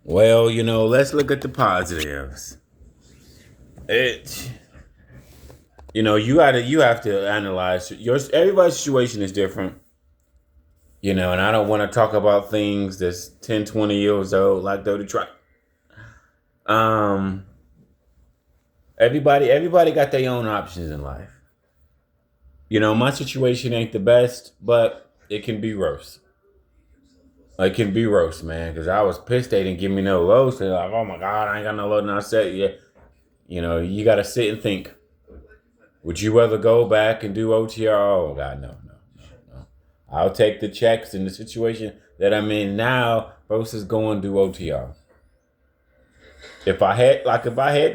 Well, let's look at the positives. It, you have to analyze everybody's situation is different, and I don't want to talk about things that's 10, 20 years old, like Dirty Try. Um, everybody got their own options in life. My situation ain't the best, but it can be worse. It can be roast, man, because I was pissed they didn't give me no roast. They're like, oh my God, I ain't got no load. And I said, yeah, you got to sit and think. Would you rather go back and do OTR? Oh God, no. I'll take the checks in the situation that I'm in now versus going to do OTR. If I had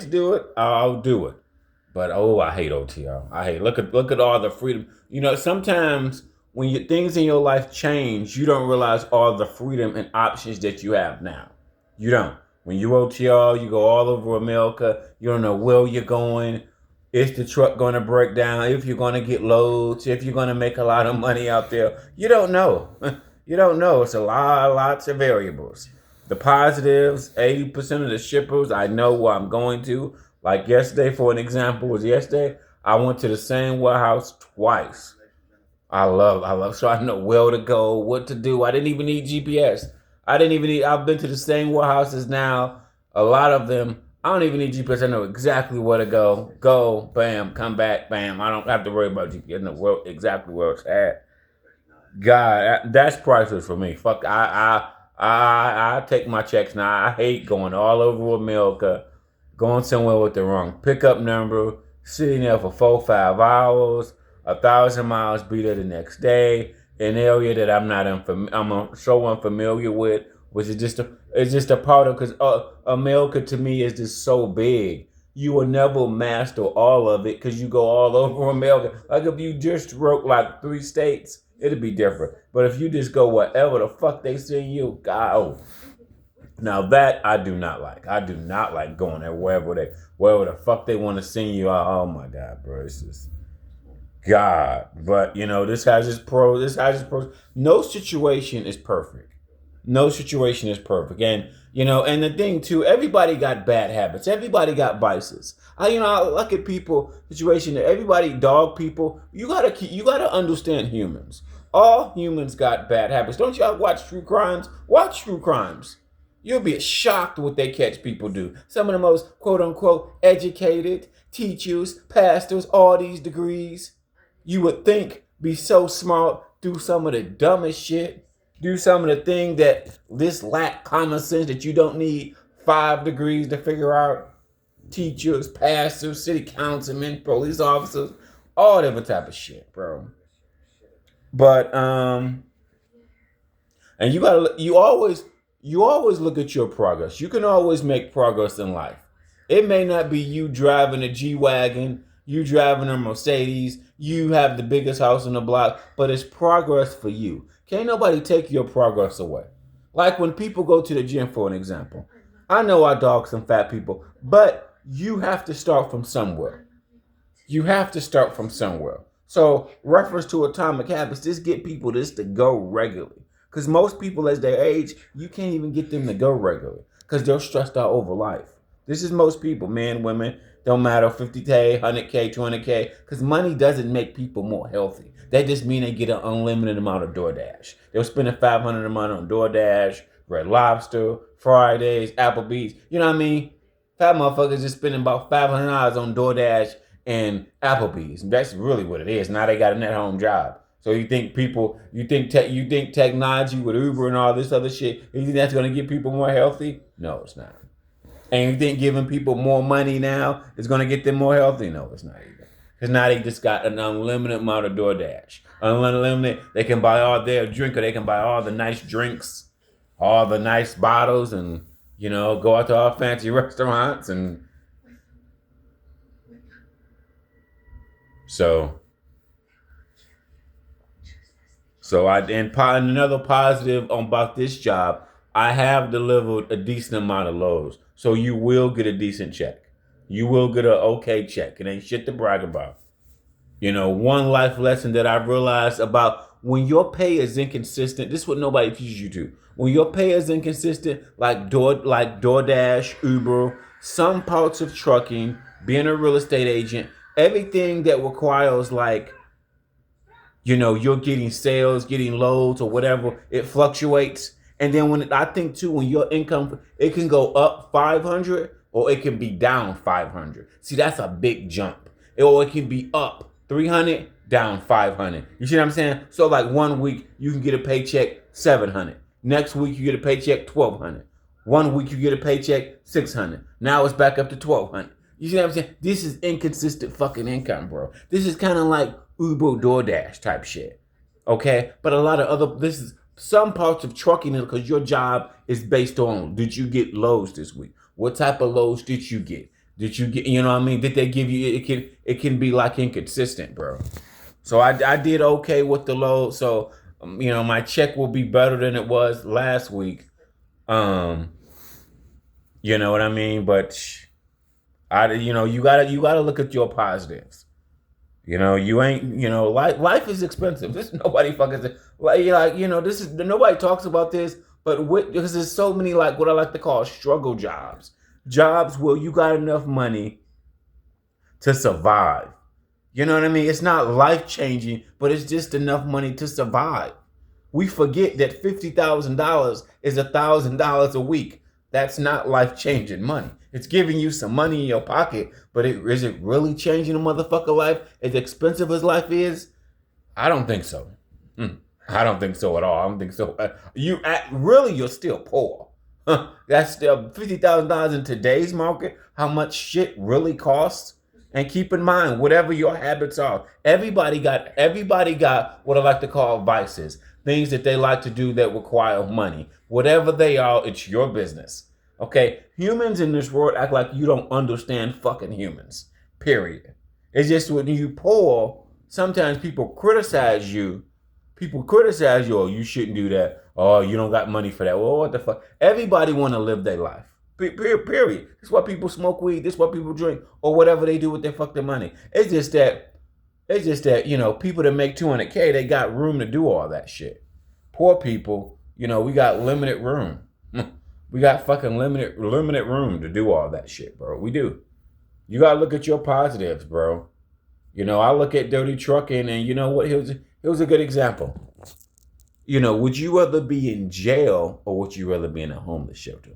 to do it, I'll do it. But I hate OTR. I hate look at all the freedom. Sometimes when things in your life change, you don't realize all the freedom and options that you have now. You don't. When you OTR, you go all over America. You don't know where you're going. Is the truck going to break down? If you're going to get loads? If you're going to make a lot of money out there? You don't know. You don't know. It's lots of variables. The positives, 80% of the shippers, I know where I'm going to. Like yesterday, for an example, was yesterday, I went to the same warehouse twice. I love, so I know where to go, what to do. I didn't even need GPS. I've been to the same warehouses now. A lot of them, I don't even need GPS. I know exactly where to go. Go, bam, come back, bam. I don't have to worry about GPS. I know exactly where it's at. God, that's priceless for me. Fuck, I take my checks now. I hate going all over America, going somewhere with the wrong pickup number, sitting there for 4 5 hours, 1,000 miles, be there the next day, an area that I'm so unfamiliar with, which is just a part of because America to me is just so big. You will never master all of it because you go all over America. Like if you just wrote like 3 states, it'd be different. But if you just go wherever the fuck they send you, God, now that I do not like. I do not like going there wherever the fuck they want to send you. Oh my God, bro, it's just God. But this has its pros. This has its pros. No situation is perfect. No situation is perfect. And the thing too, everybody got bad habits. Everybody got vices. I look at people situation that everybody dog people. You gotta understand humans. All humans got bad habits. Don't y'all watch true crimes? Watch true crimes. You'll be shocked what they catch people do. Some of the most quote unquote educated teachers, pastors, all these degrees, you would think be so smart, do some of the dumbest shit, do some of the thing that this lack common sense that you don't need 5 degrees to figure out. Teachers, pastors, city councilmen, police officers, all different type of shit, bro. But and you always look at your progress. You can always make progress in life. It may not be you driving a G-Wagon, you driving a Mercedes, you have the biggest house on the block, but it's progress for you. Can't nobody take your progress away. Like when people go to the gym, for an example. I know I dog some fat people, but you have to start from somewhere. You have to start from somewhere. So, reference to atomic habits, just get people this to go regularly. Because most people, as their age, you can't even get them to go regularly because they're stressed out over life. This is most people, men, women, don't matter, 50K, 100K, 200K, because money doesn't make people more healthy. That just means they get an unlimited amount of DoorDash. They're spending 500 a month on DoorDash, Red Lobster, Fridays, Applebee's. You know what I mean? Fat motherfuckers just spending about $500 on DoorDash and Applebee's. That's really what it is. Now they got an at-home job. So you think technology with Uber and all this other shit, you think that's gonna get people more healthy? No, it's not. And you think giving people more money now is gonna get them more healthy? No, it's not either. Because now they just got an unlimited amount of DoorDash. Unlimited, they can buy all their drink or they can buy all the nice drinks, all the nice bottles, and go out to all fancy restaurants and so and another positive about this job, I have delivered a decent amount of loads. So you will get a decent check. You will get an okay check. It ain't shit to brag about. One life lesson that I realized about when your pay is inconsistent, this is what nobody teaches you to. When your pay is inconsistent, like DoorDash, Uber, some parts of trucking, being a real estate agent, everything that requires like, you're getting sales, getting loads or whatever, it fluctuates. And then I think too, when your income, it can go up 500 or it can be down 500. See, that's a big jump. Or it can be up 300, down 500. You see what I'm saying? So like one week you can get a paycheck 700. Next week you get a paycheck 1200. One week you get a paycheck 600. Now it's back up to 1200. You see what I'm saying? This is inconsistent fucking income, bro. This is kind of like Uber DoorDash type shit. Okay? But a lot of this is some parts of trucking, because your job is based on, did you get loads this week? What type of loads did you get? Did you get, you know what I mean? Did they give you, it can be like inconsistent, bro. So I did okay with the load. So, my check will be better than it was last week. You know what I mean? But you gotta look at your positives. You ain't, life is expensive. This nobody fucking this is nobody talks about this, but because there's so many like what I like to call struggle jobs where you got enough money to survive. You know what I mean? It's not life changing, but it's just enough money to survive. We forget that $50,000 is $1,000 a week. That's not life changing money. It's giving you some money in your pocket, but is it really changing a motherfucker life as expensive as life is? I don't think so. I don't think so at all. I don't think so. You're still poor. That's still $50,000 in today's market. How much shit really costs? And keep in mind, whatever your habits are, everybody got what I like to call vices, things that they like to do that require money. Whatever they are, it's your business. Okay? Humans in this world act like you don't understand fucking humans. Period. It's just when you poor, sometimes people criticize you. Oh, you shouldn't do that. Oh, you don't got money for that. Well, what the fuck? Everybody want to live their life. Period. That's why people smoke weed. That's why people drink or whatever they do with their fucking money. It's just that, people that make 200K, they got room to do all that shit. Poor people, we got limited room. We got fucking limited room to do all that shit, bro. We do. You gotta look at your positives, bro. I look at dirty trucking, and you know what? Here's a good example. Would you rather be in jail or would you rather be in a homeless shelter?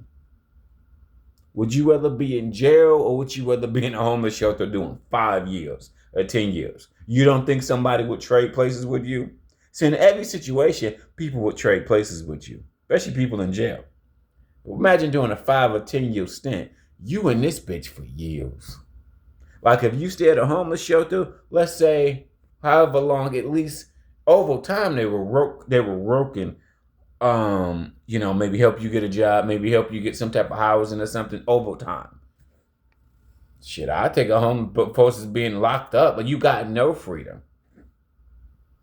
Would you rather be in jail or would you rather be in a homeless shelter doing 5 years or 10 years? You don't think somebody would trade places with you? So in every situation, people would trade places with you, especially people in jail. Imagine doing a 5 or 10 year stint. You in this bitch for years. Like if you stay at a homeless shelter, let's say however long, at least over time they were working. Maybe help you get a job, maybe help you get some type of housing or something over time. Shit, I take a home versus being locked up, but you got no freedom.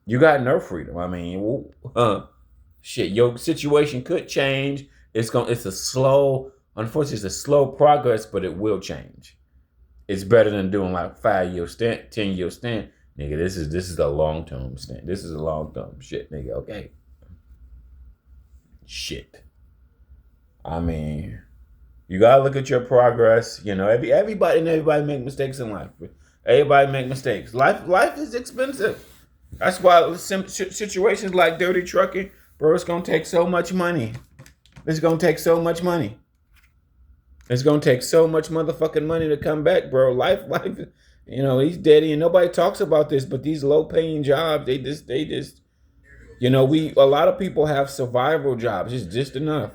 You got no freedom. I mean, shit, your situation could change. Unfortunately, it's a slow progress, but it will change. It's better than doing like 5 year stint, 10 year stint. Nigga, this is a long term stint. This is a long term shit, nigga, okay? Shit. I mean, you gotta look at your progress. Everybody make mistakes in life. Everybody make mistakes. Life is expensive. That's why situations like dirty trucking, bro, it's gonna take so much money. It's gonna take so much money. It's gonna take so much motherfucking money to come back, bro. Life, he's dead, and nobody talks about this. But these low paying jobs, they just. A lot of people have survival jobs. It's just enough.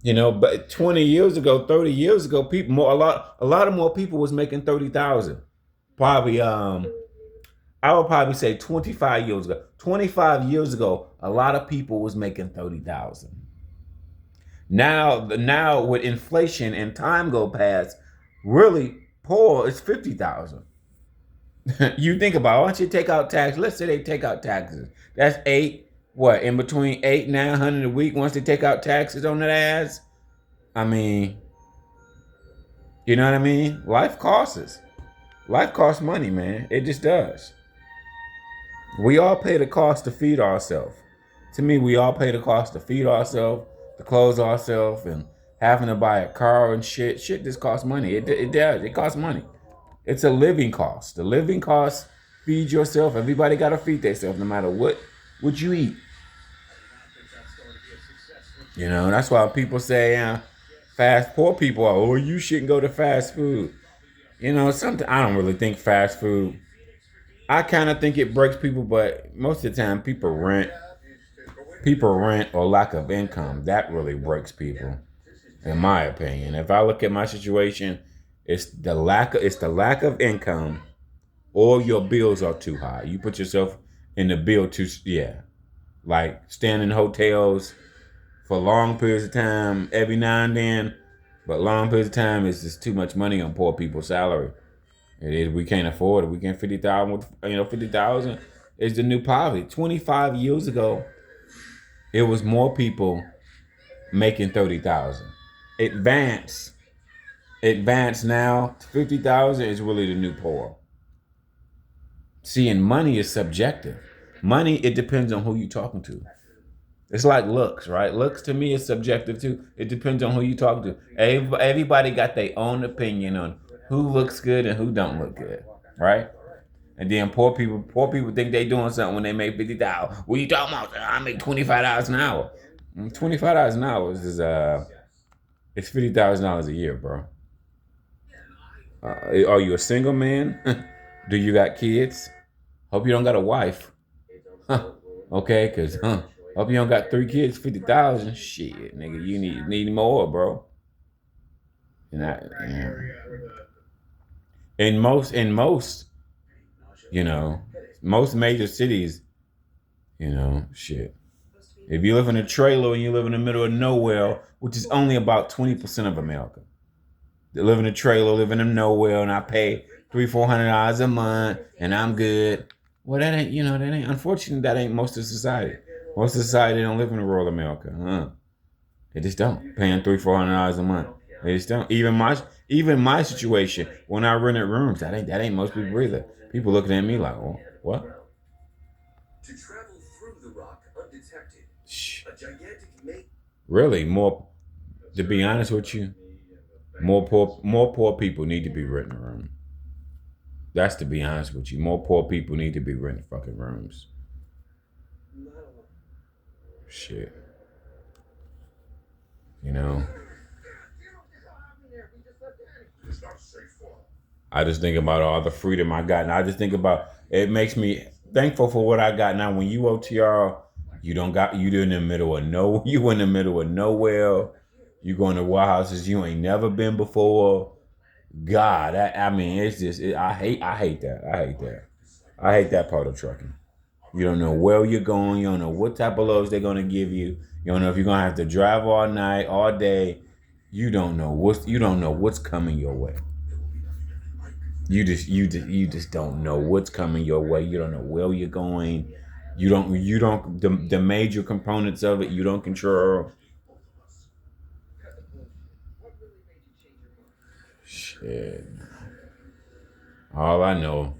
But 20 years ago, 30 years ago, a lot of more people was making 30,000. Probably, I would probably say 25 years ago. 25 years ago, a lot of people was making 30,000. Now with inflation and time go past, really poor is 50,000. You think about it, once you take out taxes, let's say they take out taxes. That's in between 800 and 900 a week once they take out taxes on that ass. I mean, you know what I mean? Life costs money, man. It just does. We all pay the cost to feed ourselves. To me, we all pay the cost to feed ourselves, to clothe ourselves, and having to buy a car and shit. Shit just costs money. It does. It costs money. It's a living cost. The living cost, feed yourself. Everybody got to feed themselves no matter what you eat. You know, that's why people say fast poor people are, oh, you shouldn't go to fast food. You know, something I don't really think fast food. I kind of think it breaks people, but most of the time people rent or lack of income. That really breaks people, in my opinion. If I look at my situation, it's the lack of income or your bills are too high. You put yourself in the bill too, yeah. Like staying in hotels for long periods of time every now and then, but long periods of time is just too much money on poor people's salary. It is. We can't afford it. We can't 50,000. 50,000 is the new poverty. 25 years ago, it was more people making 30,000. Advance, advance now. 50,000 is really the new poor. See, and money is subjective. Money, it depends on who you're talking to. It's like looks, right? Looks to me is subjective too. It depends on who you talk to. Everybody got their own opinion on who looks good and who don't look good, right? And then poor people think they doing something when they make 50,000. What you talking about? I make $25 an hour. $25 an hour is it's $50,000 a year, bro. Are you a single man? Do you got kids? Hope you don't got a wife. Huh. Okay, cause hope you don't got 3 kids. 50,000. Shit, nigga, you need more, bro. And in most, you know, most major cities, shit. If you live in a trailer and you live in the middle of nowhere, which is only about 20% of America, they live in a trailer, living in nowhere, and I pay $300-400 a month, and I'm good. Well, that ain't. Unfortunately, that ain't most of society. Most of society don't live in rural America. They just don't. Paying $300-400 a month. They just don't. Even my situation, when I rented rooms, that ain't most people either. People looking at me like, oh, what? Shh. Really, more. To be honest with you, more poor people need to be renting a room. That's to be honest with you. More poor people need to be renting fucking rooms. Shit. You know. I just think about all the freedom I got, and I just think about it makes me thankful for what I got now. When you OTR, you in the middle of no, you in the middle of nowhere. You going to warehouses you ain't never been before. God, I mean, it's just I hate that. I hate that part of trucking. You don't know where you're going. You don't know what type of loads they're gonna give you. You don't know if you're gonna have to drive all night, all day. You don't know what's coming your way. You just don't know what's coming your way. You don't know where you're going. You don't the major components of it you don't control. Shit. All I know,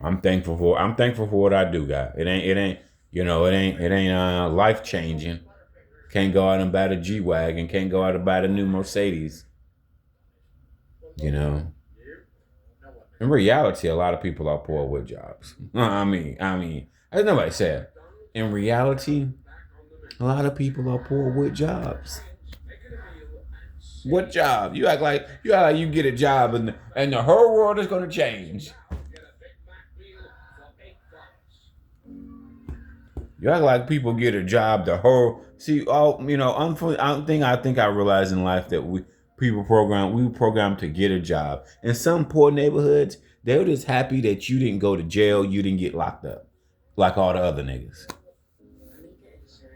I'm thankful for what I do got. It ain't life changing. Can't go out and buy the G Wagon, can't go out and buy the new Mercedes, you know. In reality, a lot of people are poor with jobs. I mean, as nobody said. In reality, a lot of people are poor with jobs. What job? You act like you get a job and the whole world is gonna change. You act like people get a job. The whole see all I think I realized in life that we program to get a job. In some poor neighborhoods, they're just happy that you didn't go to jail, you didn't get locked up, like all the other niggas.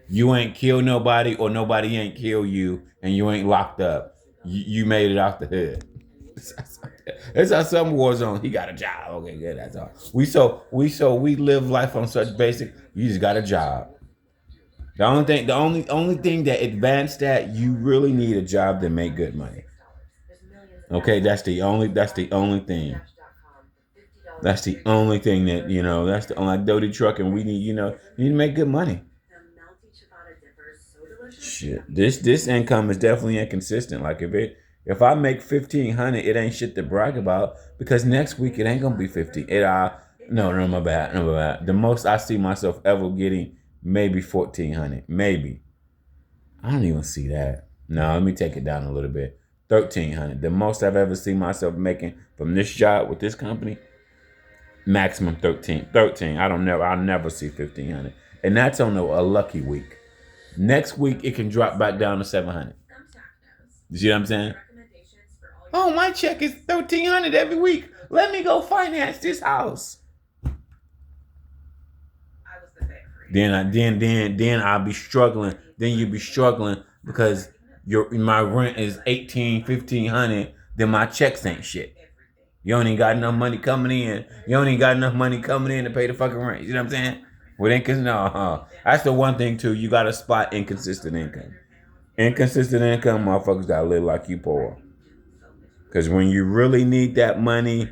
You ain't kill nobody or nobody ain't kill you, and you ain't locked up. You made it out the hood. That's how some war zone. He got a job. Okay, good. That's all. We live life on such basic. You just got a job. The only thing that advanced that you really need a job to make good money. Okay, that's the only thing. That's the only thing that That's the only like Doty truck, and we need you need to make good money. Shit, this income is definitely inconsistent. Like if I make 1,500, it ain't shit to brag about because next week it ain't gonna be 50. It no, my bad, no, my bad. The most I see myself ever getting maybe 1,400, maybe. I don't even see that. No, let me take it down a little bit. 1,300. The most I've ever seen myself making from this job with this company, maximum 13. 13. I'll never see 1,500. And that's on a lucky week. Next week it can drop back down to 700. You see what I'm saying? Oh, my check is 1,300 every week. Let me go finance this house. Then I'll be struggling. Then you'll be struggling because my rent is 1,500. Then my checks ain't shit. You don't even got enough money coming in. You don't even got enough money coming in to pay the fucking rent. You know what I'm saying? With that's the one thing too. You gotta spot inconsistent income. Inconsistent income, motherfuckers gotta live like you poor. Because when you really need that money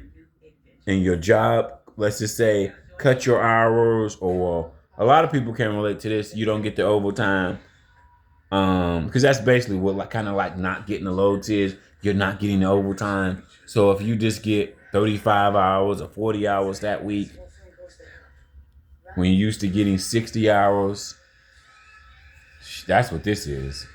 in your job, let's just say cut your hours, or a lot of people can relate to this. You don't get the overtime, because that's basically what like kind of like not getting the loads is. You're not getting the overtime. So if you just get 35 hours or 40 hours that week, when you're used to getting 60 hours, that's what this is.